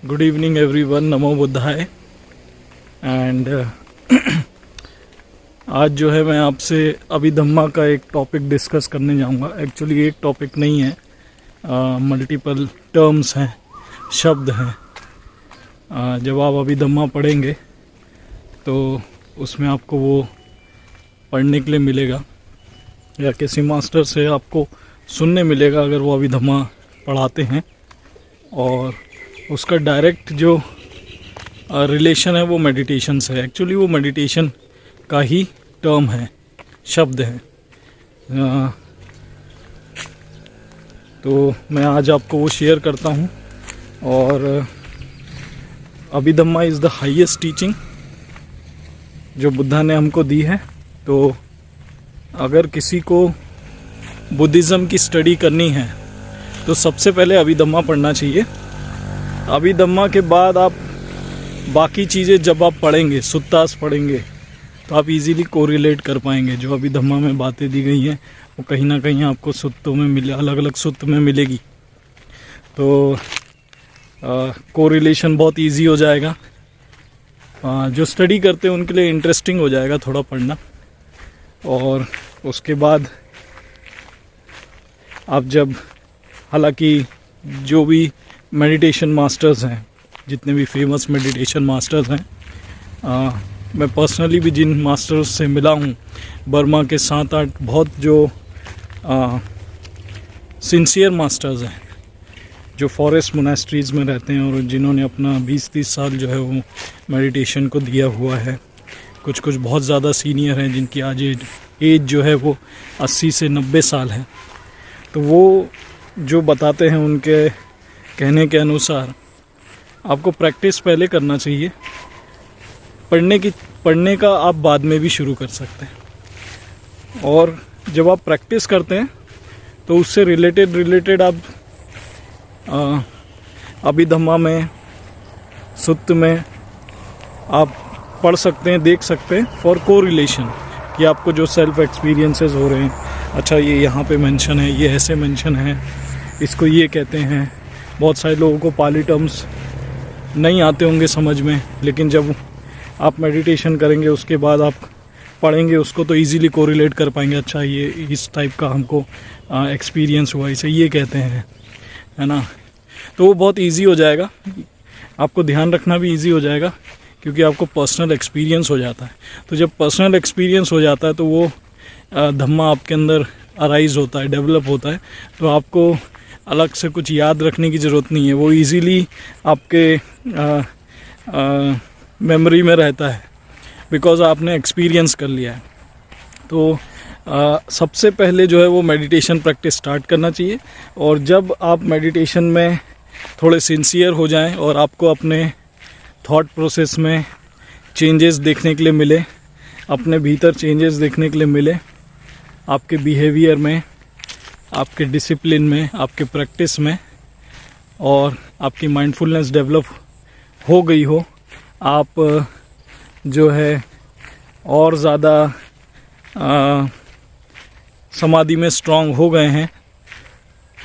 Good evening everyone, NaMo बुद्धाय। And आज जो है मैं आपसे अभिधम्मा का एक टॉपिक डिस्कस करने जाऊंगा। एक्चुअली एक टॉपिक नहीं है, मल्टीपल टर्म्स हैं, शब्द हैं। जब आप अभिधम्मा पढ़ेंगे तो उसमें आपको वो पढ़ने के लिए मिलेगा या किसी मास्टर से आपको सुनने मिलेगा अगर वो अभिधम्मा पढ़ाते हैं, और उसका डायरेक्ट जो रिलेशन है वो मेडिटेशन से है। एक्चुअली वो मेडिटेशन का ही टर्म है, शब्द है। तो मैं आज आपको वो शेयर करता हूँ। और Abhidhamma is the highest teaching जो बुद्धा ने हमको दी है। तो अगर किसी को बुद्धिज़्म की स्टडी करनी है तो सबसे पहले अभिधम्मा पढ़ना चाहिए। अभिधम्मा के बाद आप बाकी चीज़ें जब आप पढ़ेंगे, सुत्तास पढ़ेंगे, तो आप इजीली कोरिलेट कर पाएंगे। जो अभिधम्मा में बातें दी गई हैं वो कहीं ना कहीं आपको सुत्तों में मिले, अलग अलग सुत्त में मिलेगी। तो कोरिलेशन बहुत इजी हो जाएगा। जो स्टडी करते हैं उनके लिए इंटरेस्टिंग हो जाएगा थोड़ा पढ़ना। और उसके बाद आप जब, हालांकि जो भी मेडिटेशन मास्टर्स हैं, जितने भी फेमस मेडिटेशन मास्टर्स हैं, मैं पर्सनली भी जिन मास्टर्स से मिला हूँ, बर्मा के 7-8 बहुत जो सिंसियर मास्टर्स हैं, जो फॉरेस्ट मोनेस्ट्रीज़ में रहते हैं और जिन्होंने अपना 20-30 साल जो है वो मेडिटेशन को दिया हुआ है। कुछ कुछ बहुत ज़्यादा सीनियर हैं जिनकी आज एज जो है वो 80 से 90 साल है। तो वो जो बताते हैं उनके कहने के अनुसार आपको प्रैक्टिस पहले करना चाहिए। पढ़ने का आप बाद में भी शुरू कर सकते हैं। और जब आप प्रैक्टिस करते हैं तो उससे रिलेटेड आप अभिधम्मा में, सुत्त में आप पढ़ सकते हैं, देख सकते हैं फॉर कोरिलेशन, कि आपको जो सेल्फ एक्सपीरियंसेस हो रहे हैं, अच्छा ये यहाँ पे मेंशन है, ये ऐसे मेंशन है, इसको ये कहते हैं। बहुत सारे लोगों को पाली टर्म्स नहीं आते होंगे समझ में, लेकिन जब आप मेडिटेशन करेंगे उसके बाद आप पढ़ेंगे उसको तो इजीली कोरिलेट कर पाएंगे। अच्छा ये इस टाइप का हमको एक्सपीरियंस हुआ, इसे ये कहते हैं, है ना। तो वो बहुत इजी हो जाएगा, आपको ध्यान रखना भी इजी हो जाएगा, क्योंकि आपको पर्सनल एक्सपीरियंस हो जाता है। तो जब पर्सनल एक्सपीरियंस हो जाता है तो वो धम्मा आपके अंदर अराइज होता है, डेवलप होता है। तो आपको अलग से कुछ याद रखने की ज़रूरत नहीं है, वो इजीली आपके मेमोरी में रहता है, बिकॉज़ आपने एक्सपीरियंस कर लिया है। तो सबसे पहले जो है वो मेडिटेशन प्रैक्टिस स्टार्ट करना चाहिए। और जब आप मेडिटेशन में थोड़े सिंसियर हो जाएं और आपको अपने थॉट प्रोसेस में चेंजेस देखने के लिए मिले, अपने भीतर चेंजेस देखने के लिए मिले, आपके बिहेवियर में, आपके डिसिप्लिन में, आपके प्रैक्टिस में, और आपकी माइंडफुलनेस डेवलप हो गई हो, आप जो है और ज़्यादा समाधि में स्ट्रांग हो गए हैं,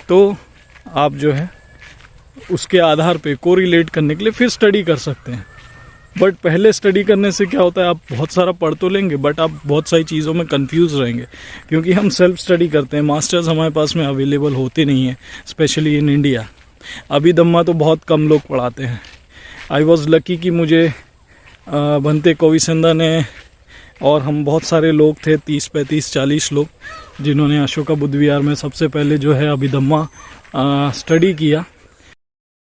तो आप जो है उसके आधार पे कोरिलेट करने के लिए फिर स्टडी कर सकते हैं। बट पहले स्टडी करने से क्या होता है, आप बहुत सारा पढ़ तो लेंगे बट आप बहुत सारी चीज़ों में कंफ्यूज रहेंगे, क्योंकि हम सेल्फ स्टडी करते हैं। मास्टर्स हमारे पास में अवेलेबल होते नहीं हैं, स्पेशली इन इंडिया। अभिधम्मा तो बहुत कम लोग पढ़ाते हैं। आई वॉज लकी कि मुझे भंते कोविसंदा ने, और हम बहुत सारे लोग थे, 30, 35, 40 लोग, जिन्होंने अशोका बुद्ध विहार में सबसे पहले जो है अभिधम्मा स्टडी किया।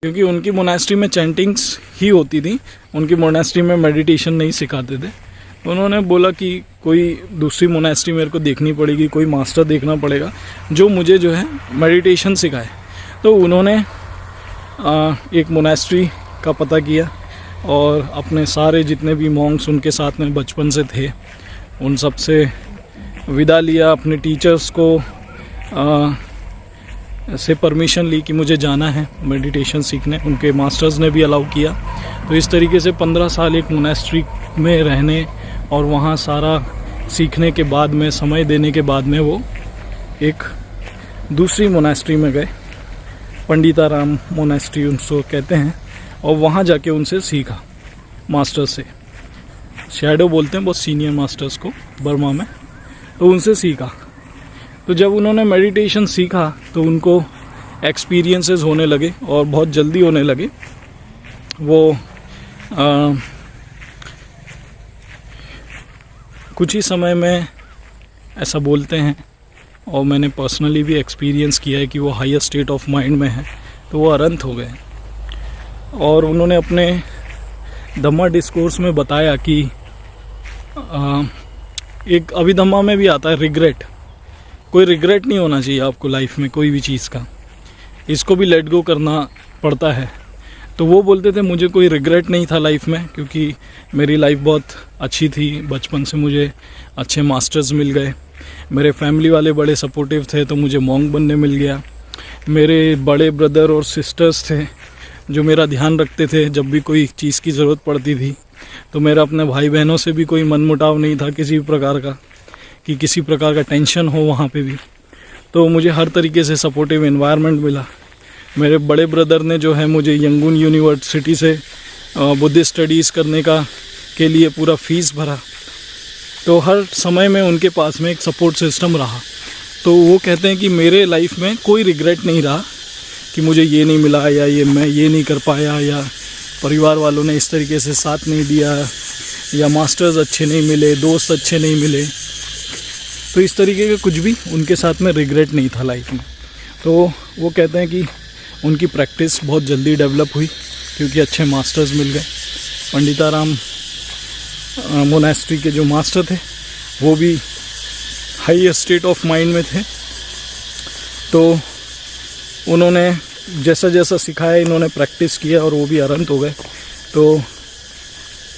क्योंकि उनकी मोनेस्ट्री में चैंटिंग्स ही होती थी, उनकी मोनेस्ट्री में मेडिटेशन नहीं सिखाते थे। उन्होंने बोला कि कोई दूसरी मोनेस्ट्री मेरे को देखनी पड़ेगी, कोई मास्टर देखना पड़ेगा जो मुझे जो है मेडिटेशन सिखाए। तो उन्होंने एक मोनेस्ट्री का पता किया और अपने सारे जितने भी मॉन्क्स उनके साथ में बचपन से थे उन सब से विदा लिया। अपने टीचर्स को से परमिशन ली कि मुझे जाना है मेडिटेशन सीखने, उनके मास्टर्स ने भी अलाउ किया। तो इस तरीके से 15 साल एक मोनेस्ट्री में रहने और वहाँ सारा सीखने के बाद में, समय देने के बाद में, वो एक दूसरी मोनेस्ट्री में गए, पंडिताराम मोनेस्ट्री उनको कहते हैं। और वहाँ जाके उनसे सीखा, मास्टर से। शैडो बोलते हैं बहुत सीनियर मास्टर्स को बर्मा में, तो उनसे सीखा। तो जब उन्होंने मेडिटेशन सीखा तो उनको एक्सपीरियंसेस होने लगे और बहुत जल्दी होने लगे। वो कुछ ही समय में, ऐसा बोलते हैं और मैंने पर्सनली भी एक्सपीरियंस किया है कि वो हायर स्टेट ऑफ माइंड में है, तो वो अरंत हो गए। और उन्होंने अपने धम्मा डिस्कोर्स में बताया कि एक अभिधम्मा में भी आता है रिग्रेट। कोई रिग्रेट नहीं होना चाहिए आपको लाइफ में कोई भी चीज़ का, इसको भी लेट गो करना पड़ता है। तो वो बोलते थे मुझे कोई रिग्रेट नहीं था लाइफ में, क्योंकि मेरी लाइफ बहुत अच्छी थी। बचपन से मुझे अच्छे मास्टर्स मिल गए, मेरे फैमिली वाले बड़े सपोर्टिव थे, तो मुझे मॉन्क बनने मिल गया। मेरे बड़े ब्रदर और सिस्टर्स थे जो मेरा ध्यान रखते थे जब भी कोई चीज़ की ज़रूरत पड़ती थी। तो मेरा अपने भाई बहनों से भी कोई मनमुटाव नहीं था किसी भी प्रकार का, कि किसी प्रकार का टेंशन हो वहाँ पे भी। तो मुझे हर तरीके से सपोर्टिव एनवायरनमेंट मिला। मेरे बड़े ब्रदर ने जो है मुझे यंगून यूनिवर्सिटी से बुद्धिस्ट स्टडीज़ करने के लिए पूरा फीस भरा। तो हर समय में उनके पास में एक सपोर्ट सिस्टम रहा। तो वो कहते हैं कि मेरे लाइफ में कोई रिग्रेट नहीं रहा कि मुझे ये नहीं मिला, या ये मैं ये नहीं कर पाया, या परिवार वालों ने इस तरीके से साथ नहीं दिया, या मास्टर्स अच्छे नहीं मिले, दोस्त अच्छे नहीं मिले। तो इस तरीके का कुछ भी उनके साथ में रिग्रेट नहीं था लाइफ में। तो वो कहते हैं कि उनकी प्रैक्टिस बहुत जल्दी डेवलप हुई क्योंकि अच्छे मास्टर्स मिल गए। पंडिताराम मोनेस्ट्री के जो मास्टर थे वो भी हाई स्टेट ऑफ माइंड में थे। तो उन्होंने जैसा जैसा सिखाया इन्होंने प्रैक्टिस किया और वो भी अरंत हो गए। तो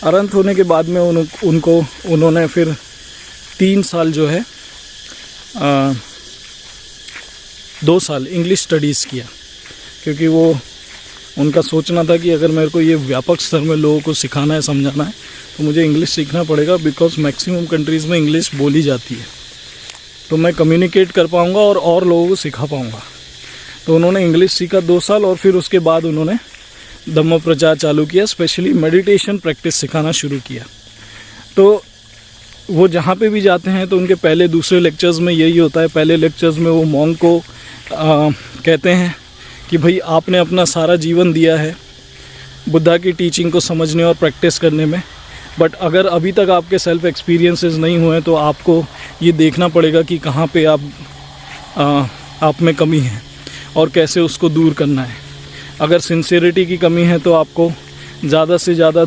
अरंत होने के बाद में उन्होंने फिर 3 साल जो है 2 साल इंग्लिश स्टडीज़ किया, क्योंकि वो उनका सोचना था कि अगर मेरे को ये व्यापक स्तर में लोगों को सिखाना है, समझाना है, तो मुझे इंग्लिश सीखना पड़ेगा। बिकॉज मैक्सिमम कंट्रीज़ में इंग्लिश बोली जाती है, तो मैं कम्युनिकेट कर पाऊँगा और लोगों को सिखा पाऊँगा। तो उन्होंने इंग्लिश सीखा 2 साल, और फिर उसके बाद उन्होंने धम्म प्रचार चालू किया, स्पेशली मेडिटेशन प्रैक्टिस सिखाना शुरू किया। तो वो जहाँ पे भी जाते हैं तो उनके पहले दूसरे लेक्चर्स में यही होता है। पहले लेक्चर्स में वो मॉन्क को कहते हैं कि भाई आपने अपना सारा जीवन दिया है बुद्धा की टीचिंग को समझने और प्रैक्टिस करने में, बट अगर अभी तक आपके सेल्फ एक्सपीरियंसेस नहीं हुए तो आपको ये देखना पड़ेगा कि कहाँ पे आप में कमी है और कैसे उसको दूर करना है। अगर सिंसियरिटी की कमी है तो आपको ज़्यादा से ज़्यादा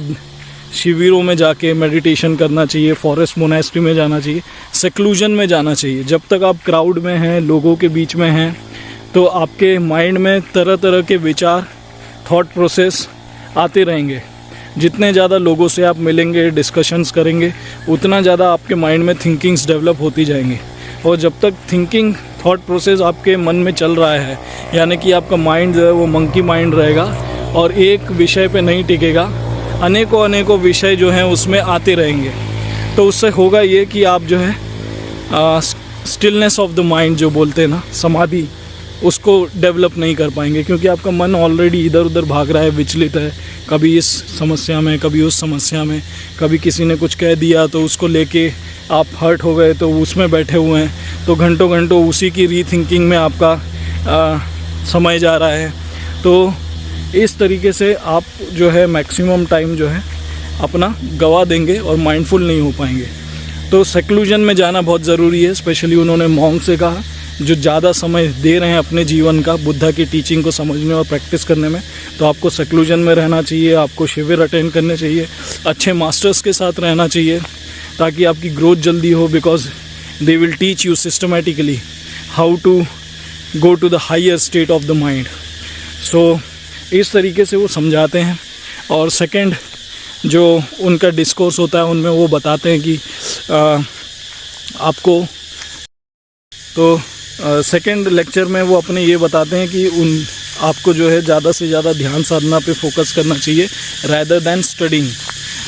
शिविरों में जाके मेडिटेशन करना चाहिए, फॉरेस्ट मोनेस्ट्री में जाना चाहिए, सेक्लूजन में जाना चाहिए। जब तक आप क्राउड में हैं, लोगों के बीच में हैं, तो आपके माइंड में तरह तरह के विचार, थॉट प्रोसेस आते रहेंगे। जितने ज़्यादा लोगों से आप मिलेंगे, डिस्कशंस करेंगे, उतना ज़्यादा आपके माइंड में थिंकिंग्स डेवलप होती जाएंगी। और जब तक थिंकिंग, थॉट प्रोसेस आपके मन में चल रहा है, यानी कि आपका माइंड जो है वो मंकी माइंड रहेगा और एक विषय पे नहीं टिकेगा, अनेकों विषय जो हैं उसमें आते रहेंगे। तो उससे होगा ये कि आप जो है स्टिलनेस ऑफ द माइंड जो बोलते हैं ना, समाधि, उसको डेवलप नहीं कर पाएंगे, क्योंकि आपका मन ऑलरेडी इधर उधर भाग रहा है, विचलित है, कभी इस समस्या में, कभी उस समस्या में, कभी किसी ने कुछ कह दिया तो उसको लेके आप हर्ट हो गए तो उसमें बैठे हुए हैं, तो घंटों उसी की रीथिंकिंग में आपका समय जा रहा है। तो इस तरीके से आप जो है मैक्सिमम टाइम जो है अपना गवा देंगे और माइंडफुल नहीं हो पाएंगे। तो सेक्लूजन में जाना बहुत ज़रूरी है। स्पेशली उन्होंने मॉन्क से कहा जो ज़्यादा समय दे रहे हैं अपने जीवन का बुद्धा की टीचिंग को समझने और प्रैक्टिस करने में, तो आपको सेक्लूजन में रहना चाहिए, आपको शिविर अटेंड करने चाहिए, अच्छे मास्टर्स के साथ रहना चाहिए ताकि आपकी ग्रोथ जल्दी हो। Because they will teach you systematically how to go to the higher state of the mind. So इस तरीके से वो समझाते हैं। और सेकंड जो उनका डिस्कोर्स होता है उनमें वो बताते हैं कि आपको, तो सेकंड लेक्चर में वो अपने ये बताते हैं कि आपको जो है ज़्यादा से ज़्यादा ध्यान साधना पे फोकस करना चाहिए rather than studying.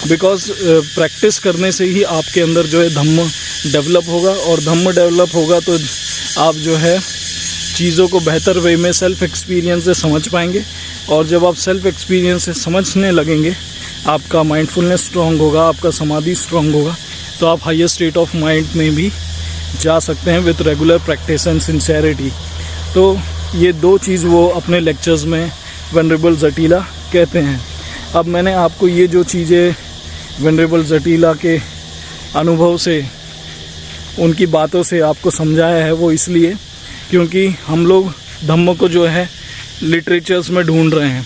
Because practice करने से ही आपके अंदर जो है धम्म डेवलप होगा, और धम्म डेवलप होगा तो आप जो है चीज़ों को बेहतर वे में सेल्फ एक्सपीरियंस से समझ पाएंगे। और जब आप सेल्फ एक्सपीरियंस से समझने लगेंगे, आपका माइंडफुलनेस स्ट्रॉन्ग होगा, आपका समाधि स्ट्रॉन्ग होगा, तो आप हायर स्टेट ऑफ माइंड में भी जा सकते हैं with regular practice and sincerity. तो ये दो चीज़ वो अपने लेक्चर्स में वेनरेबल जटीला कहते हैं। अब मैंने आपको ये जो चीज़ें वेनरेबल जटीला के अनुभव से, उनकी बातों से आपको समझाया है, वो इसलिए क्योंकि हम लोग धम्म को जो है लिटरेचर्स में ढूंढ रहे हैं।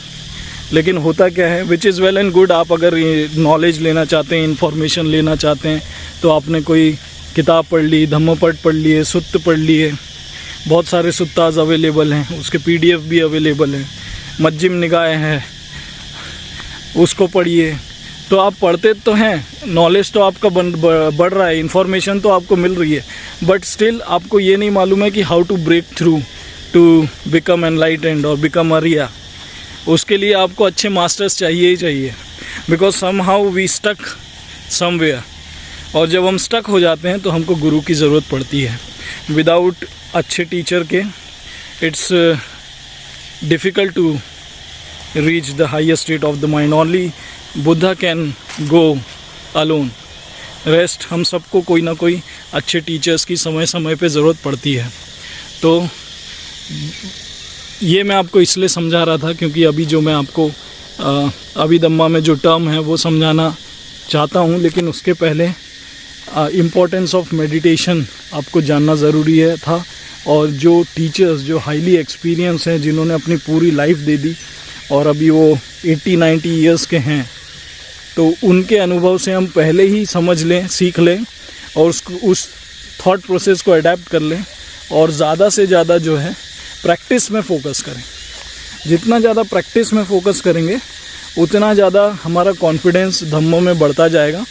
लेकिन होता क्या है, which is well and good, आप अगर नॉलेज लेना चाहते हैं, इन्फॉर्मेशन लेना चाहते हैं, तो आपने कोई किताब पढ़ ली, धम्मपद पढ़ लिए, सुत्त पढ़ लिए, बहुत सारे सुत्ताज अवेलेबल हैं, उसके PDF भी अवेलेबल हैं, मज्जिम निकाय है, उसको पढ़िए। तो आप पढ़ते तो हैं, नॉलेज तो आपका बढ़ रहा है, इन्फॉर्मेशन तो आपको मिल रही है, बट स्टिल आपको ये नहीं मालूम है कि how to break through to become enlightened और बिकम अरिया। उसके लिए आपको अच्छे मास्टर्स चाहिए ही चाहिए, because somehow we stuck somewhere. और जब हम स्टक हो जाते हैं तो हमको गुरु की ज़रूरत पड़ती है। विदाउट अच्छे टीचर के it's difficult to reach the higher state of the mind. Only Buddha can go alone. Rest हम सबको कोई ना कोई अच्छे टीचर्स की समय समय पे ज़रूरत पड़ती है। तो ये मैं आपको इसलिए समझा रहा था क्योंकि अभी जो मैं आपको अभिधम्मा में जो टर्म है वो समझाना चाहता हूँ, लेकिन उसके पहले इम्पोर्टेंस ऑफ मेडिटेशन आपको जानना ज़रूरी है था। और जो टीचर्स जो हाईली एक्सपीरियंस हैं, जिन्होंने अपनी पूरी लाइफ दे दी और अभी वो 80-90 ईयर्स के हैं, तो उनके अनुभव से हम पहले ही समझ लें, सीख लें और उस थॉट प्रोसेस को अडेप्ट कर लें और ज़्यादा से ज़्यादा जो है प्रैक्टिस में फ़ोकस करें। जितना ज़्यादा प्रैक्टिस में फ़ोकस करेंगे उतना ज़्यादा हमारा कॉन्फिडेंस धम्मों में बढ़ता जाएगा।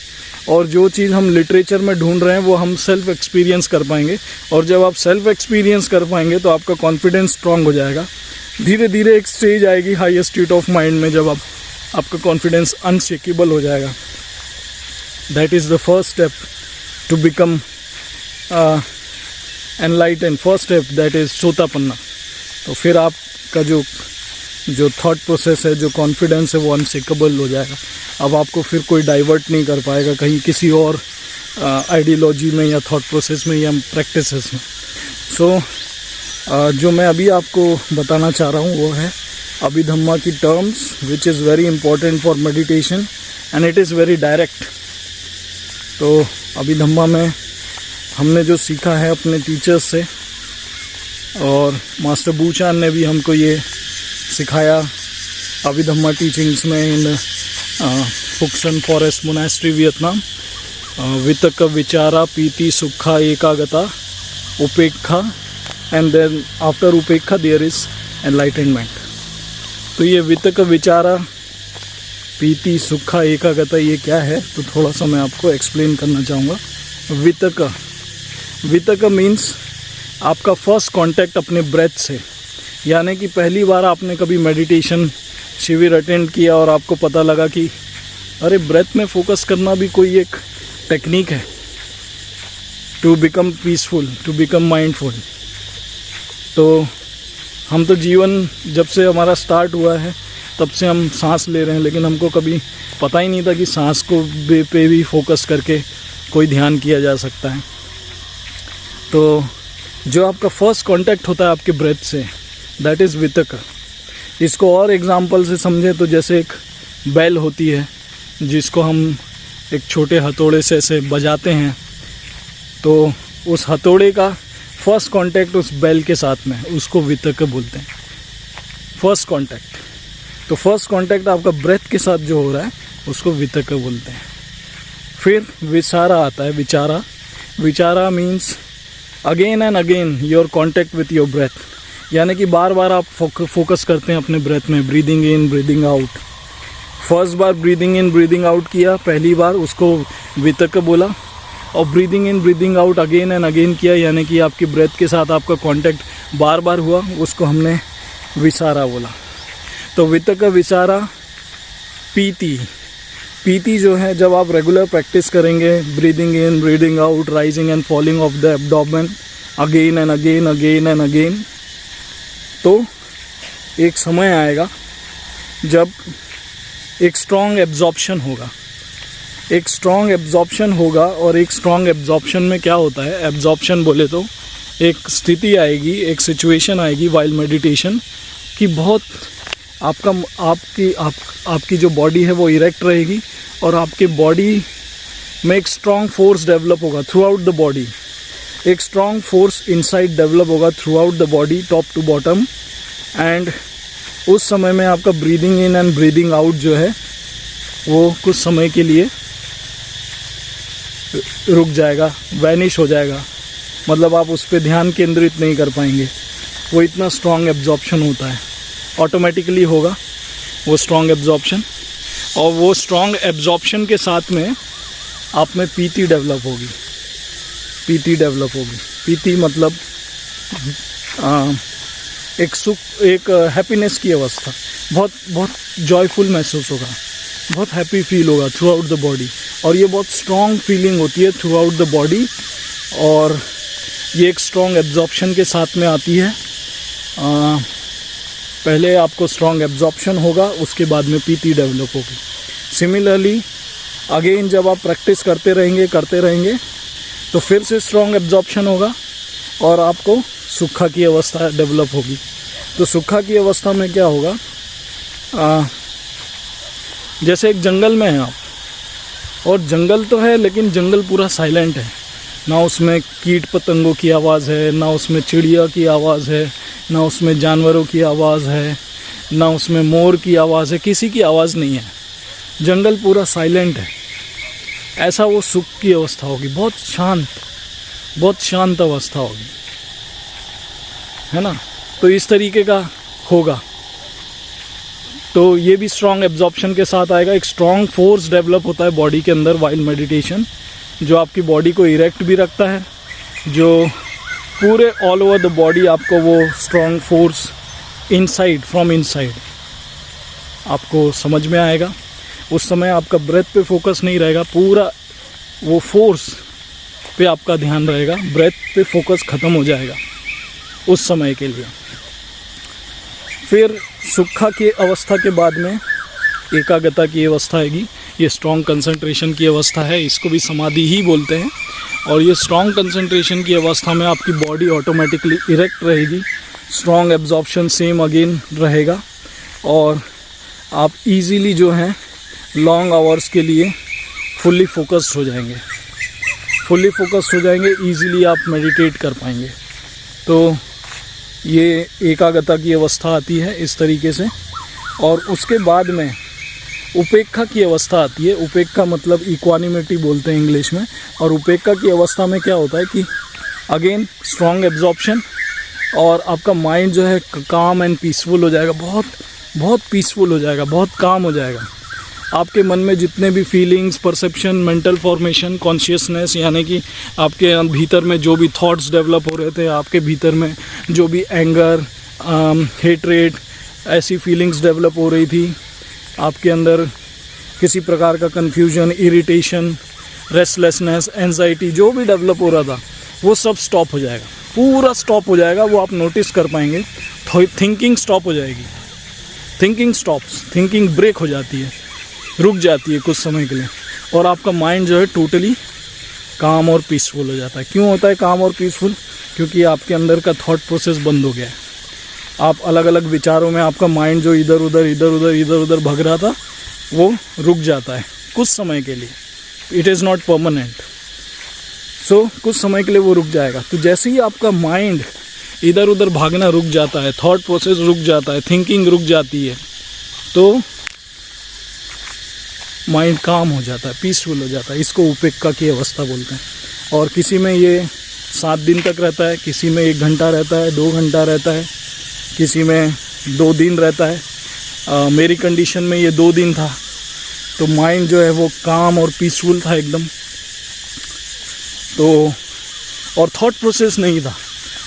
और जो चीज़ हम लिटरेचर में ढूंढ रहे हैं वो हम सेल्फ एक्सपीरियंस कर पाएंगे। और जब आप सेल्फ एक्सपीरियंस कर पाएंगे तो आपका कॉन्फिडेंस स्ट्रांग हो जाएगा। धीरे धीरे एक स्टेज आएगी हाईएस्ट स्टेट ऑफ माइंड में, जब आपका कॉन्फिडेंस अनशेकेबल हो जाएगा। That is the first step to become enlightened. First step that is sotapanna. तो फिर आपका जो थॉट प्रोसेस है, जो कॉन्फिडेंस है, वो अनशेकेबल हो जाएगा। अब आपको फिर कोई डाइवर्ट नहीं कर पाएगा कहीं किसी और आइडियोलॉजी में या थॉट प्रोसेस में या प्रैक्टिसेस में। सो जो मैं अभी आपको बताना चाह रहा हूँ वो है अभिधम्मा की terms, which is very important for meditation and it is very direct. तो अभिधम्मा में हमने जो सीखा है अपने टीचर्स से, और मास्टर बूचान ने भी हमको ये सिखाया अभिधम्मा टीचिंग्स में इन फुक्सन फॉरेस्ट मोनास्ट्री वियतनाम। वितक विचारा पीति सुखा एकागता उपेक्षा एंड देन आफ्टर उपेक्षा देयर इज एनलाइटेनमेंट। तो ये वितक विचारा पीति सुखा एकागता ये क्या है, तो थोड़ा सा मैं आपको एक्सप्लेन करना चाहूँगा। वितक मीन्स आपका फर्स्ट कांटेक्ट अपने ब्रेथ से, यानी कि पहली बार आपने कभी मेडिटेशन शिविर अटेंड किया और आपको पता लगा कि अरे ब्रेथ में फोकस करना भी कोई एक टेक्निक है to become peaceful, to become mindful. तो हम तो जीवन जब से हमारा स्टार्ट हुआ है तब से हम सांस ले रहे हैं, लेकिन हमको कभी पता ही नहीं था कि सांस को पे भी फोकस करके कोई ध्यान किया जा सकता है। तो जो आपका फर्स्ट कांटेक्ट होता है आपके ब्रेथ से, दैट इज़ वितक। इसको और एग्जांपल से समझें तो जैसे एक बैल होती है जिसको हम एक छोटे हथौड़े से ऐसे बजाते हैं, तो उस हथौड़े का फर्स्ट कांटेक्ट उस बैल के साथ में, उसको वितक बोलते हैं, फर्स्ट कांटेक्ट। तो फर्स्ट कांटेक्ट आपका ब्रेथ के साथ जो हो रहा है उसको वितक बोलते हैं। फिर विचारा आता है, विचारा। विचारा means again and again your contact with your breath, यानी कि बार बार आप फोकस करते हैं अपने ब्रेथ में, breathing in breathing out. First bar breathing in breathing out किया पहली बार, उसको वितक बोला, और breathing in breathing out again and again किया, यानी कि आपकी ब्रेथ के साथ आपका कांटेक्ट बार बार हुआ, उसको हमने विचारा बोला। तो वितक विचारा पीति। पीति जो है, जब आप रेगुलर प्रैक्टिस करेंगे breathing in breathing out, rising and falling of the abdomen again and again again and again, तो एक समय आएगा जब एक स्ट्रॉन्ग एब्जॉर्प्शन होगा। एक स्ट्रॉन्ग एब्जॉर्प्शन होगा, और एक स्ट्रॉन्ग एब्जॉर्प्शन में क्या होता है, एब्जॉर्प्शन बोले तो एक स्थिति आएगी, एक सिचुएशन आएगी वाइल मेडिटेशन कि बहुत आपकी जो बॉडी है वो इरेक्ट रहेगी, और आपके बॉडी में एक स्ट्रॉन्ग फोर्स डेवलप होगा थ्रू आउट द बॉडी। एक स्ट्रॉन्ग फोर्स इनसाइड डेवलप होगा throughout the body, top to bottom. And उस समय में आपका breathing in and breathing out जो है वो कुछ समय के लिए रुक जाएगा, वैनिश हो जाएगा। मतलब आप उस पर ध्यान केंद्रित नहीं कर पाएंगे। वो इतना स्ट्रॉन्ग एब्जॉर्प्शन होता है, ऑटोमेटिकली होगा वो स्ट्रॉन्ग एब्जॉर्प्शन। और वो स्ट्रॉन्ग एब्जॉर्प्शन के साथ में आप में पीती डेवलप होगी। पीती डेवलप होगी। पीती मतलब एक सुख, एक हैप्पीनेस की अवस्था। बहुत जॉयफुल महसूस होगा, बहुत हैप्पी फील होगा थ्रू आउट द बॉडी। और ये बहुत स्ट्रॉन्ग फीलिंग होती है थ्रू आउट द बॉडी, और ये एक स्ट्रॉन्ग एब्जॉर्प्शन के साथ में आती है। पहले आपको स्ट्रॉन्ग एब्जॉर्प्शन होगा, उसके बाद में पीती डेवलप होगी। सिमिलरली अगेन जब आप प्रैक्टिस करते रहेंगे तो फिर से स्ट्रॉन्ग एब्जॉर्प्शन होगा, और आपको सुक्खा की अवस्था डेवलप होगी। तो सुक्खा की अवस्था में क्या होगा, जैसे एक जंगल में हैं आप, और जंगल तो है लेकिन जंगल पूरा साइलेंट है। ना उसमें कीट पतंगों की आवाज़ है, ना उसमें चिड़िया की आवाज़ है, ना उसमें जानवरों की आवाज़ है, ना उसमें मोर की आवाज़ है, किसी की आवाज़ नहीं है। जंगल पूरा साइलेंट है। ऐसा वो सुख की अवस्था होगी, बहुत शांत अवस्था होगी, है ना। तो इस तरीके का होगा। तो ये भी स्ट्रॉन्ग एब्जॉर्प्शन के साथ आएगा। एक स्ट्रॉन्ग फोर्स डेवलप होता है बॉडी के अंदर वाइल मेडिटेशन, जो आपकी बॉडी को इरेक्ट भी रखता है, जो पूरे ऑल ओवर द बॉडी आपको वो strong force inside, from inside आपको समझ में आएगा। उस समय आपका ब्रेथ पे फोकस नहीं रहेगा, पूरा वो फोर्स पे आपका ध्यान रहेगा, ब्रेथ पे फोकस ख़त्म हो जाएगा उस समय के लिए। फिर सुक्खा की अवस्था के बाद में एकाग्रता की अवस्था आएगी। ये स्ट्रॉन्ग कंसंट्रेशन की अवस्था है, इसको भी समाधि ही बोलते हैं। और ये स्ट्रॉन्ग कंसंट्रेशन की अवस्था में आपकी बॉडी ऑटोमेटिकली इरेक्ट रहेगी, स्ट्रॉन्ग एब्जॉर्प्शन सेम अगेन रहेगा, और आप इजीली जो है लॉन्ग आवर्स के लिए फुल्ली फोकस्ड हो जाएंगे। इजीली आप मेडिटेट कर पाएंगे। तो ये एकाग्रता की अवस्था आती है इस तरीके से। और उसके बाद में उपेक्षा की अवस्था आती है। उपेक्षा मतलब इक्वानिमिटी बोलते हैं इंग्लिश में। और उपेक्षा की अवस्था में क्या होता है कि अगेन स्ट्रॉन्ग एब्जॉर्प्शन, और आपका माइंड जो है काम एंड पीसफुल हो जाएगा, बहुत पीसफुल हो जाएगा, बहुत काम हो जाएगा। आपके मन में जितने भी feelings, perception, mental formation, consciousness, यानी कि आपके भीतर में जो भी थॉट्स डेवलप हो रहे थे, आपके भीतर में जो भी एंगर, हेट्रेड, ऐसी फीलिंग्स डेवलप हो रही थी, आपके अंदर किसी प्रकार का कन्फ्यूजन, इरिटेशन, रेस्टलेसनेस, एंजाइटी जो भी डेवलप हो रहा था, वो सब स्टॉप हो जाएगा, पूरा स्टॉप हो जाएगा। वो आप नोटिस कर पाएंगे। थिंकिंग स्टॉप हो जाएगी, थिंकिंग ब्रेक हो जाती है, रुक जाती है कुछ समय के लिए, और आपका माइंड जो है टोटली काम और पीसफुल हो जाता है। क्यों होता है काम और पीसफुल? क्योंकि आपके अंदर का थॉट प्रोसेस बंद हो गया है। आप अलग अलग विचारों में, आपका माइंड जो इधर उधर भग रहा था, वो रुक जाता है कुछ समय के लिए। It is not permanent. So कुछ समय के लिए वो रुक जाएगा। तो जैसे ही आपका माइंड इधर उधर भागना रुक जाता है, थॉट प्रोसेस रुक जाता है, थिंकिंग रुक जाती है, तो माइंड काम हो जाता है, पीसफुल हो जाता है। इसको उपेक्षा की अवस्था बोलते हैं। और किसी में ये 7 दिन तक रहता है, किसी में 1 घंटा रहता है, 2 घंटा रहता है, किसी में 2 दिन रहता है। मेरी कंडीशन में ये 2 दिन था, तो माइंड जो है वो काम और पीसफुल था एकदम। तो और थॉट प्रोसेस नहीं था।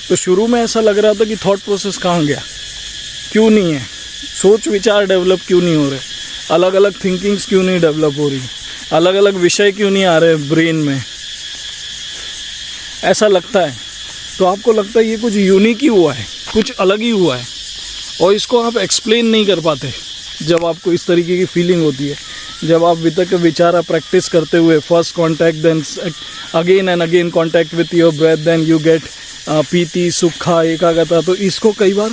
तो शुरू में ऐसा लग रहा था कि थॉट प्रोसेस कहाँ गया, क्यों नहीं है, सोच विचार डेवलप क्यों नहीं हो रहे, अलग अलग थिंकिंग्स क्यों नहीं डेवलप हो रही, अलग अलग विषय क्यों नहीं आ रहे ब्रेन में, ऐसा लगता है। तो आपको लगता है ये कुछ यूनिक ही हुआ है, कुछ अलग ही हुआ है, और इसको आप एक्सप्लेन नहीं कर पाते जब आपको इस तरीके की फीलिंग होती है। जब आप वितक विचारा प्रैक्टिस करते हुए first contact, then again and again contact with your breath, then you get piti, sukha, ekaggata, तो इसको कई बार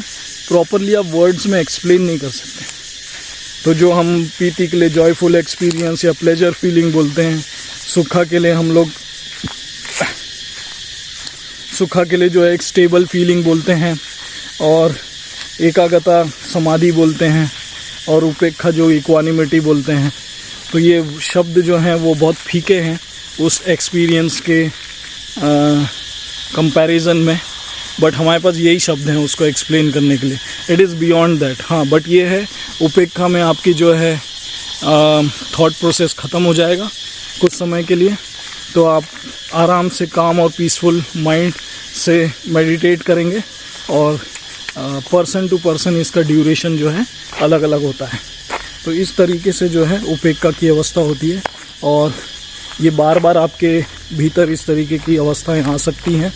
प्रॉपरली आप वर्ड्स में एक्सप्लेन नहीं कर सकते। तो जो हम पीति के लिए जॉयफुल एक्सपीरियंस या प्लेजर फीलिंग बोलते हैं, सुखा के लिए हम लोग सुखा के लिए जो है एक स्टेबल फीलिंग बोलते हैं, और एकाग्रता समाधि बोलते हैं, और उपेक्षा जो इक्वानिमिटी बोलते हैं। तो ये शब्द जो हैं वो बहुत फीके हैं उस एक्सपीरियंस के कंपैरिजन में, बट हमारे पास यही शब्द हैं उसको एक्सप्लेन करने के लिए। It is beyond that. हाँ, बट ये है उपेक्षा में आपकी जो है थॉट प्रोसेस ख़त्म हो जाएगा कुछ समय के लिए, तो आप आराम से काम और पीसफुल माइंड से मेडिटेट करेंगे, और पर्सन टू पर्सन इसका ड्यूरेशन जो है अलग अलग होता है। तो इस तरीके से जो है उपेक्षा की अवस्था होती है, और ये बार बार आपके भीतर इस तरीके की अवस्थाएं आ सकती हैं।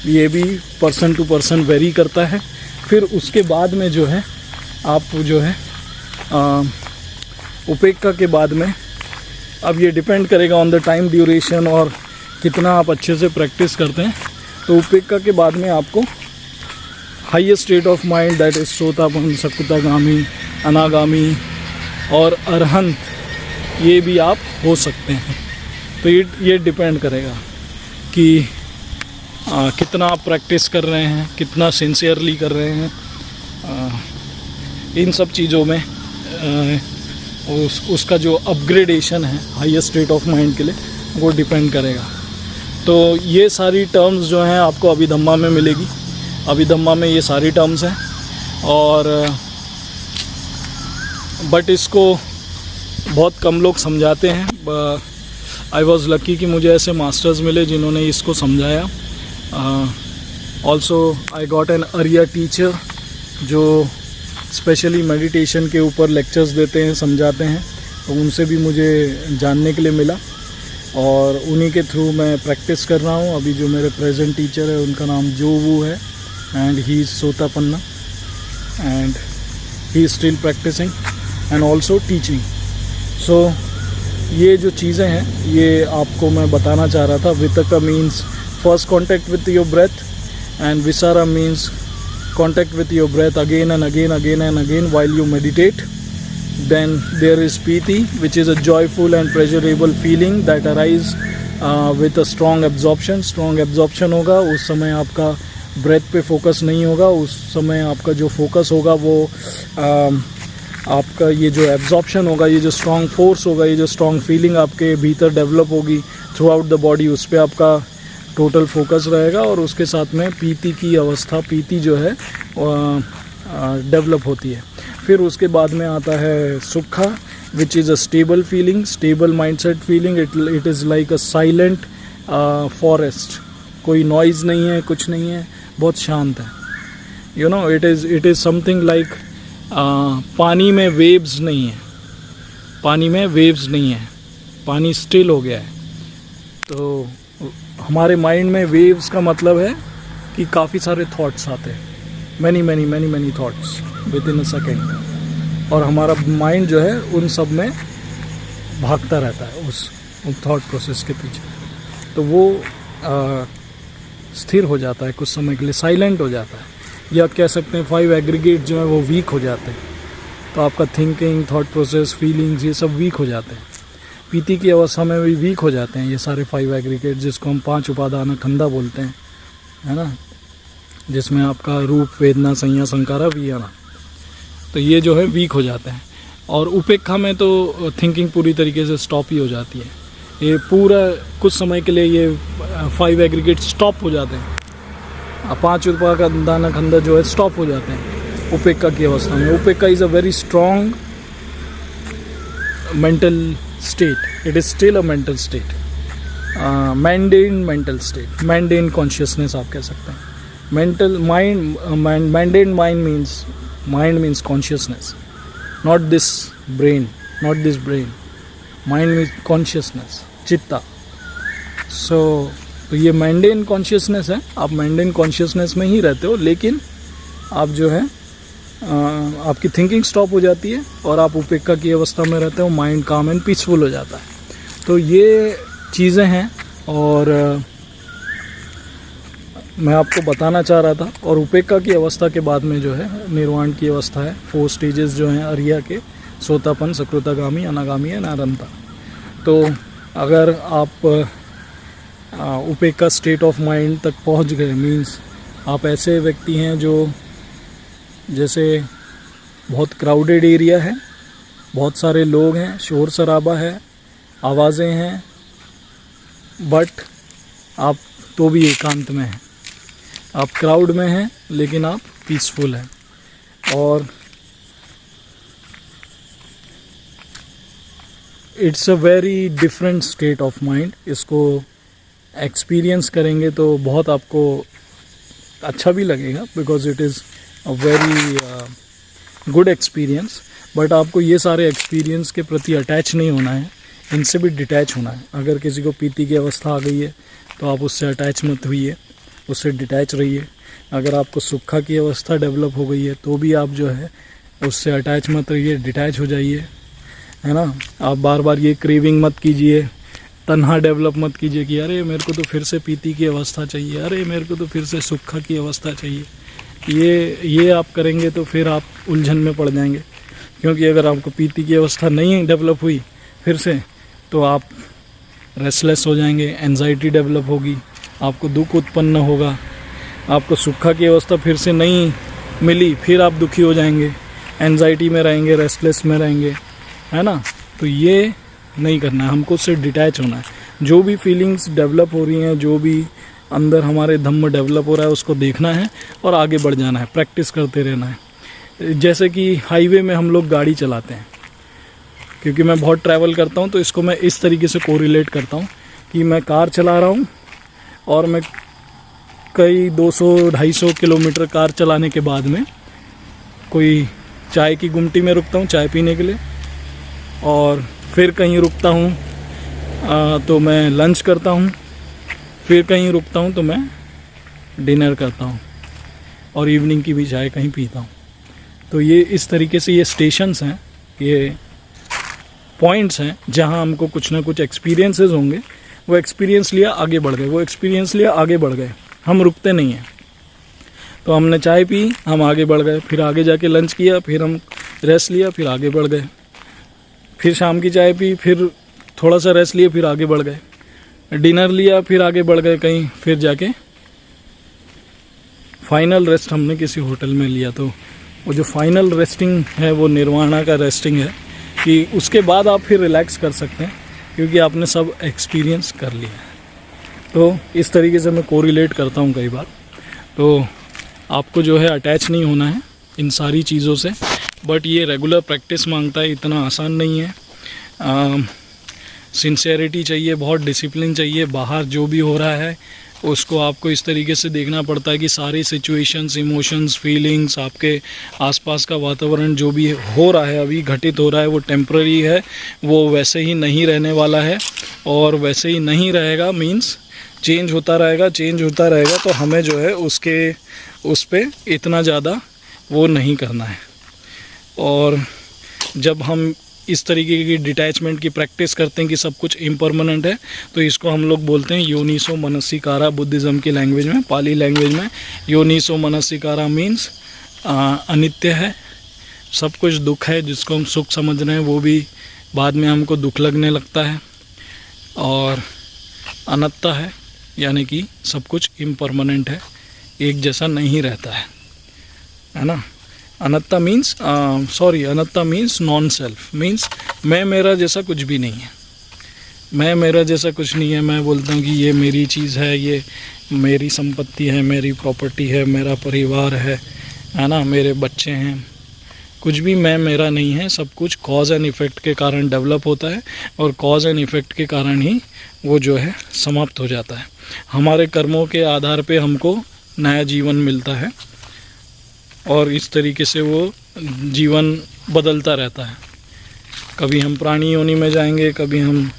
ये भी पर्सन टू पर्सन वेरी करता है। फिर उसके बाद में जो है आप जो है उपेक्षा के बाद में, अब ये डिपेंड करेगा ऑन द टाइम ड्यूरेशन और कितना आप अच्छे से प्रैक्टिस करते हैं। तो उपेक्षा के बाद में आपको highest state of mind, that is sotapanna, sakadagami, anagami और अरहंत, ये भी आप हो सकते हैं। तो ये डिपेंड करेगा कि कितना आप प्रैक्टिस कर रहे हैं, कितना सिंसियरली कर रहे हैं। इन सब चीज़ों में उसका जो अपग्रेडेशन है हाईएस्ट स्टेट ऑफ माइंड के लिए, वो डिपेंड करेगा। तो ये सारी टर्म्स जो हैं आपको अभिधम्मा में मिलेगी। अभिधम्मा में ये सारी टर्म्स हैं, और बट इसको बहुत कम लोग समझाते हैं। आई वॉज़ लकी कि मुझे ऐसे मास्टर्स मिले जिन्होंने इसको समझाया। ऑल्सो आई गॉट एन अरिया टीचर जो स्पेशली मेडिटेशन के ऊपर लेक्चर्स देते हैं, समझाते हैं, तो उनसे भी मुझे जानने के लिए मिला, और उन्हीं के थ्रू मैं प्रैक्टिस कर रहा हूँ। अभी जो मेरे प्रेजेंट टीचर है उनका नाम जो वू है, and he is sotapanna, and he is still practicing and also teaching. So ये जो चीज़ें हैं ये आपको मैं बताना चाह रहा था। Vitakka means first contact with your breath, and vicara means contact with your breath again and again while you meditate. Then there is piti, which is a joyful and pleasurable feeling that arises with a strong absorption. Strong absorption होगा, उस समय आपका breath पे focus नहीं होगा, उस समय आपका जो focus होगा वो आपका ये जो absorption होगा, ये जो strong force होगा, ये जो strong feeling आपके भीतर develop होगी throughout the body, उस पर आपका टोटल फोकस रहेगा। और उसके साथ में पीति की अवस्था, पीति जो है डेवलप होती है। फिर उसके बाद में आता है सुखा, which is a stable feeling, stable mindset feeling. It is like a silent forest, कोई नॉइज़ नहीं है, कुछ नहीं है, बहुत शांत है। You know, it is something like पानी में वेव्स नहीं है, पानी में वेव्स नहीं है, पानी स्टिल हो गया है। तो हमारे माइंड में वेव्स का मतलब है कि काफ़ी सारे थॉट्स आते हैं, many thoughts with in a second, और हमारा माइंड जो है उन सब में भागता रहता है उस थॉट प्रोसेस के पीछे। तो वो स्थिर हो जाता है कुछ समय के लिए, साइलेंट हो जाता है, या कह सकते हैं 5 एग्रीगेट जो है वो वीक हो जाते हैं। तो आपका थिंकिंग, थॉट प्रोसेस, फीलिंग्स, ये सब वीक हो जाते हैं। पीति की अवस्था में भी वीक हो जाते हैं ये सारे 5 एग्रीगेट, जिसको हम 5 उपादान खंडा बोलते हैं, है ना, जिसमें आपका रूप, वेदना, संज्ञा, संकारा भी है ना। तो ये जो है वीक हो जाते हैं। और उपेक्षा में तो थिंकिंग पूरी तरीके से स्टॉप ही हो जाती है। ये पूरा कुछ समय के लिए ये 5 एग्रीगेट स्टॉप हो जाते हैं, 5 उपादान खंडा जो है स्टॉप हो जाते हैं उपेक्षा की अवस्था में। उपेक्षा is a very strong mental state. It is still a mental state, mundane mental state, mundane consciousness आप कह सकते हैं। mental mind, mundane mind means consciousness, not this brain, mind means consciousness, चित्ता। so तो ये mundane consciousness है, आप mundane consciousness में ही रहते हो, लेकिन आप जो है आपकी थिंकिंग स्टॉप हो जाती है और आप उपेक्षा की अवस्था में रहते हो, माइंड काम एंड पीसफुल हो जाता है। तो ये चीज़ें हैं और मैं आपको बताना चाह रहा था। और उपेक्षा की अवस्था के बाद में जो है निर्वाण की अवस्था है, 4 स्टेजेस जो हैं अरिया के, सोतापन, सकृतागामी, अनागामी है, नारंता। तो अगर आप उपेक्षा स्टेट ऑफ माइंड तक पहुंच गए, मीन्स आप ऐसे व्यक्ति हैं जो जैसे बहुत क्राउडेड एरिया है, बहुत सारे लोग हैं, शोर शराबा है, आवाज़ें हैं, बट आप तो भी एकांत में हैं। आप क्राउड में हैं लेकिन आप पीसफुल हैं। और it's a very different state of mind. इसको एक्सपीरियंस करेंगे तो बहुत आपको अच्छा भी लगेगा, because it is a very good experience. But आपको ये सारे एक्सपीरियंस के प्रति अटैच नहीं होना है, इनसे भी डिटैच होना है। अगर किसी को पीती की अवस्था आ गई है तो आप उससे अटैच मत होइए, उससे डिटैच रहिए। अगर आपको सुक्खा की अवस्था डेवलप हो गई है तो भी आप जो है उससे अटैच मत रहिए, डिटैच हो जाइए, है ना। आप बार बार ये क्रेविंग मत कीजिए, तन्हा डेवलप मत कीजिए कि अरे मेरे को तो फिर से पीती की अवस्था चाहिए, अरे मेरे को तो फिर से सुक्खा की अवस्था चाहिए। ये आप करेंगे तो फिर आप उलझन में पड़ जाएंगे, क्योंकि अगर आपको पीती की अवस्था नहीं डेवलप हुई फिर से तो आप रेस्टलेस हो जाएंगे, एंजाइटी डेवलप होगी, आपको दुख उत्पन्न होगा। आपको सुक्खा की अवस्था फिर से नहीं मिली, फिर आप दुखी हो जाएंगे, एंजाइटी में रहेंगे, रेस्टलेस में रहेंगे, है ना। तो ये नहीं करना है, हमको उससे डिटैच होना है। जो भी फीलिंग्स डेवलप हो रही हैं, जो भी अंदर हमारे धम्म डेवलप हो रहा है, उसको देखना है और आगे बढ़ जाना है, प्रैक्टिस करते रहना है। जैसे कि हाईवे में हम लोग गाड़ी चलाते हैं, क्योंकि मैं बहुत ट्रैवल करता हूँ तो इसको मैं इस तरीके से कोरिलेट करता हूँ कि मैं कार चला रहा हूँ और मैं कई 200-250 किलोमीटर कार चलाने के बाद में कोई चाय की गुमटी में रुकता हूँ चाय पीने के लिए, और फिर कहीं रुकता हूँ तो मैं लंच करता हूँ, फिर कहीं रुकता हूँ तो मैं डिनर करता हूँ, और इवनिंग की भी चाय कहीं पीता हूँ। तो ये इस तरीके से ये स्टेशंस हैं, ये पॉइंट्स हैं जहाँ हमको कुछ ना कुछ एक्सपीरियंसेस होंगे। वो एक्सपीरियंस लिया आगे बढ़ गए, वो एक्सपीरियंस लिया आगे बढ़ गए, हम रुकते नहीं हैं। तो हमने चाय पी, हम आगे बढ़ गए, फिर आगे जाके लंच किया, फिर हम रेस्ट लिया, फिर आगे बढ़ गए, फिर शाम की चाय पी, फिर थोड़ा सा रेस्ट लिया, फिर आगे बढ़ गए, डिनर लिया, फिर आगे बढ़ गए कहीं, फिर जाके फाइनल रेस्ट हमने किसी होटल में लिया। तो वो जो फाइनल रेस्टिंग है वो निर्वाणा का रेस्टिंग है, कि उसके बाद आप फिर रिलैक्स कर सकते हैं, क्योंकि आपने सब एक्सपीरियंस कर लिया है। तो इस तरीके से मैं कोरिलेट करता हूँ कई बार। तो आपको जो है अटैच नहीं होना है इन सारी चीज़ों से, बट ये रेगुलर प्रैक्टिस मांगता है, इतना आसान नहीं है। सिंसेरिटी चाहिए, बहुत डिसिप्लिन चाहिए। बाहर जो भी हो रहा है उसको आपको इस तरीके से देखना पड़ता है कि सारी सिचुएशंस, इमोशंस, फीलिंग्स, आपके आसपास का वातावरण जो भी हो रहा है, अभी घटित हो रहा है, वो टेम्पररी है, वो वैसे ही नहीं रहने वाला है, और वैसे ही नहीं रहेगा, मीन्स चेंज होता रहेगा, चेंज होता रहेगा। तो हमें जो है उस पर इतना ज़्यादा वो नहीं करना है। और जब हम इस तरीके की डिटैचमेंट की प्रैक्टिस करते हैं कि सब कुछ इम्परमानेंट है, तो इसको हम लोग बोलते हैं योनिसो मनसिकारा। बुद्धिज़्म की लैंग्वेज में, पाली लैंग्वेज में योनिसो मनसिकारा मीन्स अनित्य है, सब कुछ दुख है। जिसको हम सुख समझ रहे हैं वो भी बाद में हमको दुख लगने लगता है। और अनत्ता है, यानी कि सब कुछ इम्परमानेंट है, एक जैसा नहीं रहता है ना। Anatta means anatta means non self, means मैं मेरा जैसा कुछ भी नहीं है, मैं मेरा जैसा कुछ नहीं है। मैं बोलता हूँ कि ये मेरी चीज़ है, ये मेरी संपत्ति है, मेरी प्रॉपर्टी है, मेरा परिवार है ना, मेरे बच्चे हैं, कुछ भी मैं मेरा नहीं है। सब कुछ कॉज एंड इफ़ेक्ट के कारण डेवलप होता है, और कॉज एंड इफ़ेक्ट के कारण ही वो जो है समाप्त हो जाता है। हमारे कर्मों के आधार पे हमको नया जीवन मिलता है, और इस तरीके से वो जीवन बदलता रहता है। कभी हम प्राणी योनि में जाएंगे, कभी हम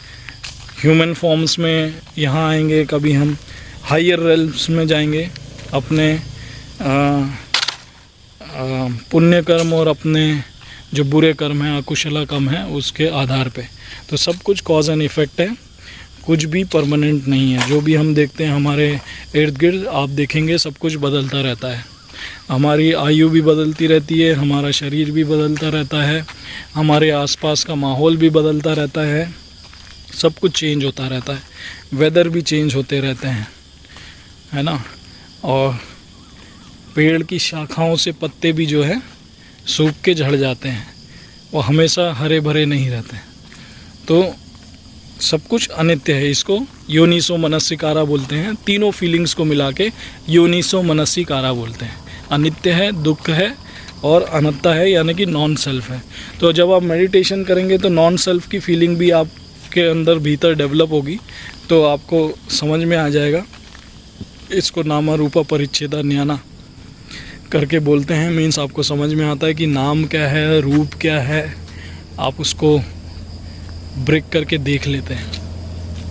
ह्यूमन फॉर्म्स में यहाँ आएंगे, कभी हम हायर रेल्म्स में जाएंगे, अपने पुण्य कर्म और अपने जो बुरे कर्म हैं, अकुशला कर्म है, उसके आधार पे। तो सब कुछ कॉज एंड इफ़ेक्ट है, कुछ भी परमानेंट नहीं है। जो भी हम देखते हैं हमारे इर्द गिर्द, आप देखेंगे सब कुछ बदलता रहता है। हमारी आयु भी बदलती रहती है, हमारा शरीर भी बदलता रहता है, हमारे आसपास का माहौल भी बदलता रहता है, सब कुछ चेंज होता रहता है, वेदर भी चेंज होते रहते हैं, है ना। और पेड़ की शाखाओं से पत्ते भी जो है सूख के झड़ जाते हैं, वो हमेशा हरे भरे नहीं रहते। तो सब कुछ अनित्य है। इसको योनिसो मनस्सिकारा बोलते हैं। तीनों फीलिंग्स को मिला के योनिसो मनस्सिकारा बोलते हैं। अनित्य है, दुख है और अनत्ता है, यानी कि नॉन सेल्फ है। तो जब आप मेडिटेशन करेंगे तो नॉन सेल्फ की फीलिंग भी आपके अंदर भीतर डेवलप होगी, तो आपको समझ में आ जाएगा। इसको नामा रूपा परिच्छेदा ज्ञाना करके बोलते हैं। मीन्स आपको समझ में आता है कि नाम क्या है, रूप क्या है, आप उसको ब्रेक करके देख लेते हैं,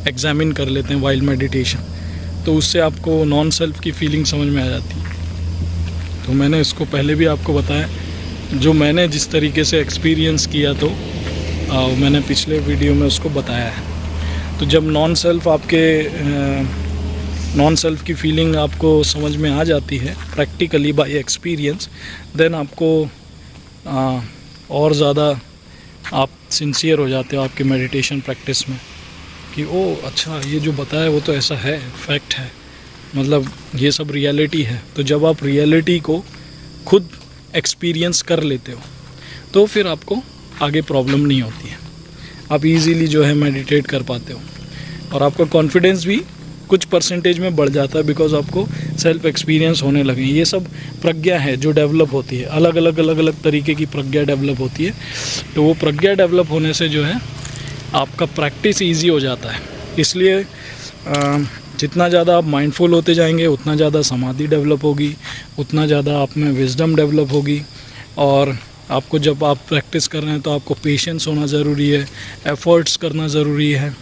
एग्जामिन कर लेते हैं वाइल्ड मेडिटेशन। तो उससे आपको नॉन सेल्फ की फीलिंग समझ में आ जाती है। तो मैंने इसको पहले भी आपको बताया, जो मैंने जिस तरीके से एक्सपीरियंस किया, तो मैंने पिछले वीडियो में उसको बताया है। तो जब नॉन सेल्फ की फीलिंग आपको समझ में आ जाती है प्रैक्टिकली बाय एक्सपीरियंस, देन आपको और ज़्यादा आप सिंसियर हो जाते हो आपके मेडिटेशन प्रैक्टिस में कि ओ अच्छा, ये जो बताया वो तो ऐसा है, फैक्ट है, मतलब ये सब रियलिटी है। तो जब आप रियलिटी को खुद एक्सपीरियंस कर लेते हो तो फिर आपको आगे प्रॉब्लम नहीं होती है, आप इजीली जो है मेडिटेट कर पाते हो और आपका कॉन्फिडेंस भी कुछ परसेंटेज में बढ़ जाता है, बिकॉज आपको सेल्फ एक्सपीरियंस होने लगे। ये सब प्रज्ञा है जो डेवलप होती है, अलग अलग तरीके की प्रज्ञा डेवलप होती है। तो वो प्रज्ञा डेवलप होने से जो है आपका प्रैक्टिस इजी हो जाता है। इसलिए जितना ज़्यादा आप माइंडफुल होते जाएंगे उतना ज़्यादा समाधि डेवलप होगी, उतना ज़्यादा आप में विजडम डेवलप होगी। और आपको जब आप प्रैक्टिस कर रहे हैं तो आपको पेशेंस होना ज़रूरी है, एफर्ट्स करना ज़रूरी है।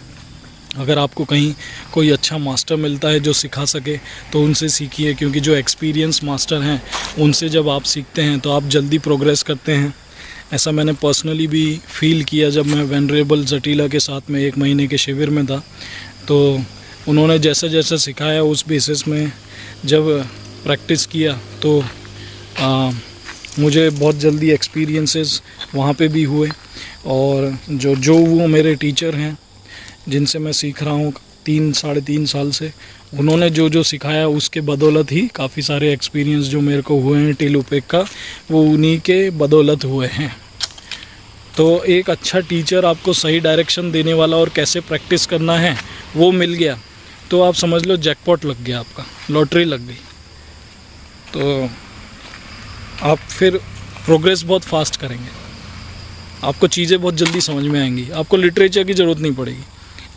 अगर आपको कहीं कोई अच्छा मास्टर मिलता है जो सिखा सके तो उनसे सीखिए, क्योंकि जो एक्सपीरियंस मास्टर हैं उनसे जब आप सीखते हैं तो आप जल्दी प्रोग्रेस करते हैं। ऐसा मैंने पर्सनली भी फील किया जब मैं वेनरेबल जटीला के साथ में 1 महीने के शिविर में था। तो उन्होंने जैसा जैसा सिखाया उस बेसिस में जब प्रैक्टिस किया तो मुझे बहुत जल्दी एक्सपीरियंसेस वहाँ पे भी हुए। और जो वो मेरे टीचर हैं जिनसे मैं सीख रहा हूँ 3-3.5 साल से, उन्होंने जो सिखाया उसके बदौलत ही काफ़ी सारे एक्सपीरियंस जो मेरे को हुए हैं टिलुपेक का, वो उन्हीं के बदौलत हुए हैं। तो एक अच्छा टीचर आपको सही डायरेक्शन देने वाला और कैसे प्रैक्टिस करना है वो मिल गया तो आप समझ लो जैकपॉट लग गया, आपका लॉटरी लग गई। तो आप फिर प्रोग्रेस बहुत फास्ट करेंगे, आपको चीज़ें बहुत जल्दी समझ में आएंगी, आपको लिटरेचर की ज़रूरत नहीं पड़ेगी।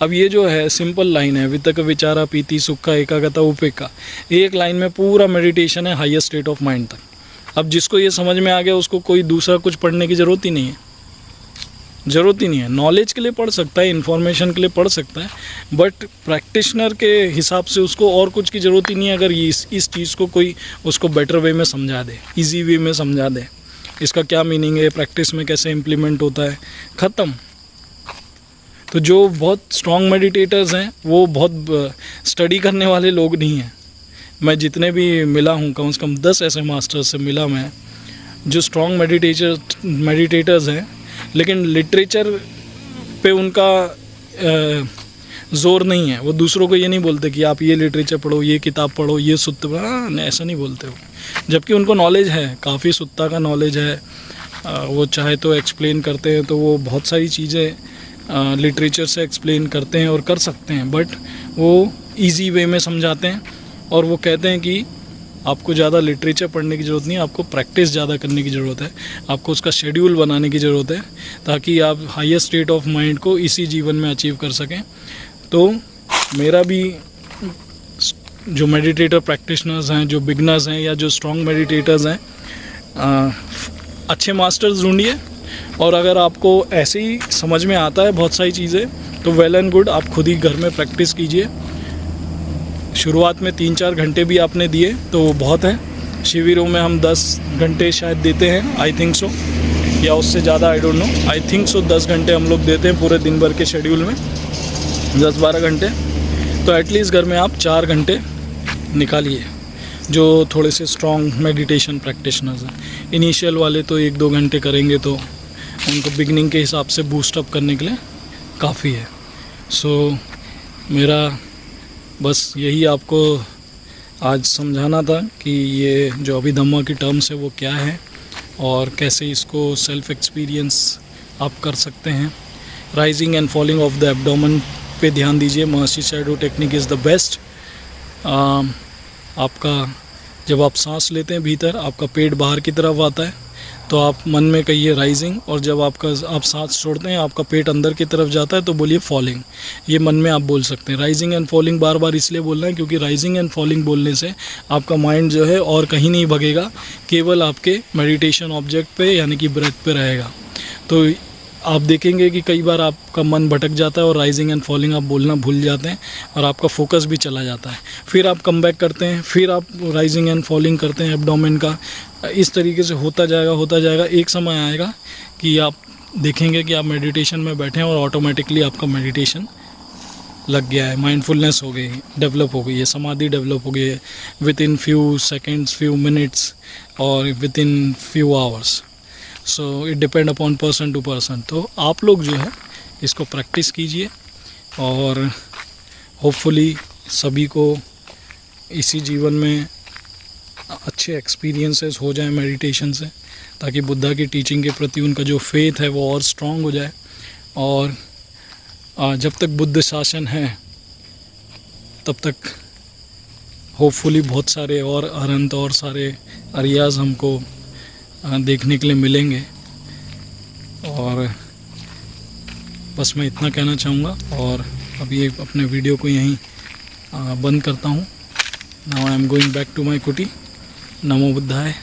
अब ये जो है सिंपल लाइन है, वितक विचारा पीति सुखा एकाग्रता उपेक्षा, एक लाइन में पूरा मेडिटेशन है हाईएस्ट स्टेट ऑफ माइंड तक। अब जिसको ये समझ में आ गया उसको कोई दूसरा कुछ पढ़ने की ज़रूरत ही नहीं है। नॉलेज के लिए पढ़ सकता है, इन्फॉर्मेशन के लिए पढ़ सकता है, बट प्रैक्टिशनर के हिसाब से उसको और कुछ की ज़रूरत ही नहीं है। अगर इस चीज़ को कोई उसको बेटर वे में समझा दे, ईजी वे में समझा दे, इसका क्या मीनिंग है, प्रैक्टिस में कैसे इम्प्लीमेंट होता है, ख़त्म। तो जो बहुत स्ट्रॉन्ग मेडिटेटर्स हैं वो बहुत स्टडी करने वाले लोग नहीं हैं। मैं जितने भी मिला हूँ कम से कम 10 ऐसे मास्टर्स से मिला मैं जो स्ट्रॉन्ग मेडिटेटर्स हैं, लेकिन लिटरेचर पे उनका ज़ोर नहीं है। वो दूसरों को ये नहीं बोलते कि आप ये लिटरेचर पढ़ो, ये किताब पढ़ो, ये सुत्त पढ़ो, ऐसा नहीं बोलते वो, जबकि उनको नॉलेज है, काफ़ी सुत्ता का नॉलेज है। वो चाहे तो एक्सप्लेन करते हैं, तो वो बहुत सारी चीज़ें लिटरेचर से एक्सप्लेन करते हैं और कर सकते हैं, बट वो इजी वे में समझाते हैं। और वो कहते हैं कि आपको ज़्यादा लिटरेचर पढ़ने की ज़रूरत नहीं है, आपको प्रैक्टिस ज़्यादा करने की ज़रूरत है, आपको उसका शेड्यूल बनाने की ज़रूरत है, ताकि आप हाईएस्ट स्टेट ऑफ माइंड को इसी जीवन में अचीव कर सकें। तो मेरा भी जो मेडिटेटर प्रैक्टिशनर्स हैं, जो बिगनर्स हैं या जो स्ट्रॉन्ग मेडिटेटर्स हैं, अच्छे मास्टर्स ढूंढिए। और अगर आपको ऐसे ही समझ में आता है बहुत सारी चीज़ें तो वेल एंड गुड, आप खुद ही घर में प्रैक्टिस कीजिए। शुरुआत में 3-4 घंटे भी आपने दिए तो वो बहुत है, शिविरों में हम 10 घंटे शायद देते हैं, आई थिंक सो, या उससे ज़्यादा, I don't know, I think so 10 घंटे हम लोग देते हैं पूरे दिन भर के शेड्यूल में, 10-12 घंटे। तो एटलीस्ट घर में आप 4 घंटे निकालिए, जो थोड़े से स्ट्रॉन्ग मेडिटेशन प्रैक्टिशनर्स हैं। इनिशियल वाले तो 1-2 घंटे करेंगे तो उनको बिगनिंग के हिसाब से बूस्टअप करने के लिए काफ़ी है। सो मेरा बस यही आपको आज समझाना था कि ये जो अभिधम्मा की टर्म्स है वो क्या है और कैसे इसको सेल्फ एक्सपीरियंस आप कर सकते हैं। Rising and falling of the abdomen पे ध्यान दीजिए। महर्षि shadow technique is the best. आपका जब आप सांस लेते हैं भीतर, आपका पेट बाहर की तरफ आता है, तो आप मन में कहिए राइजिंग, और जब आप सांस छोड़ते हैं आपका पेट अंदर की तरफ जाता है तो बोलिए फॉलिंग। ये मन में आप बोल सकते हैं। राइजिंग एंड फॉलिंग बार बार इसलिए बोलना है क्योंकि राइजिंग एंड फॉलिंग बोलने से आपका माइंड जो है और कहीं नहीं भगेगा, केवल आपके मेडिटेशन ऑब्जेक्ट पे यानी कि ब्रेथ पे रहेगा। तो आप देखेंगे कि कई बार आपका मन भटक जाता है और राइजिंग एंड फॉलिंग आप बोलना भूल जाते हैं और आपका फोकस भी चला जाता है। फिर आप कम बैक करते हैं, फिर आप राइजिंग एंड फॉलिंग करते हैं एब्डोमेन का। इस तरीके से होता जाएगा। एक समय आएगा कि आप देखेंगे कि आप मेडिटेशन में बैठे हैं और ऑटोमेटिकली आपका मेडिटेशन लग गया है, माइंडफुलनेस हो गई, डेवलप हो गई है, समाधि डेवलप हो गई है within few seconds, few minutes और within few hours. So it depend upon person to person. तो आप लोग जो है इसको प्रैक्टिस कीजिए और होपफुली सभी को इसी जीवन में अच्छे एक्सपीरियंसेस हो जाए मेडिटेशन से, ताकि बुद्धा की टीचिंग के प्रति उनका जो फेथ है वो और स्ट्रॉन्ग हो जाए। और जब तक बुद्ध शासन है तब तक होपफुली बहुत सारे और अनंत और सारे अरियाज हमको देखने के लिए मिलेंगे। और बस मैं इतना कहना चाहूँगा और अभी अपने वीडियो को यहीं बंद करता हूँ। Now I am going back to my कुटी। नमो बुद्धाय।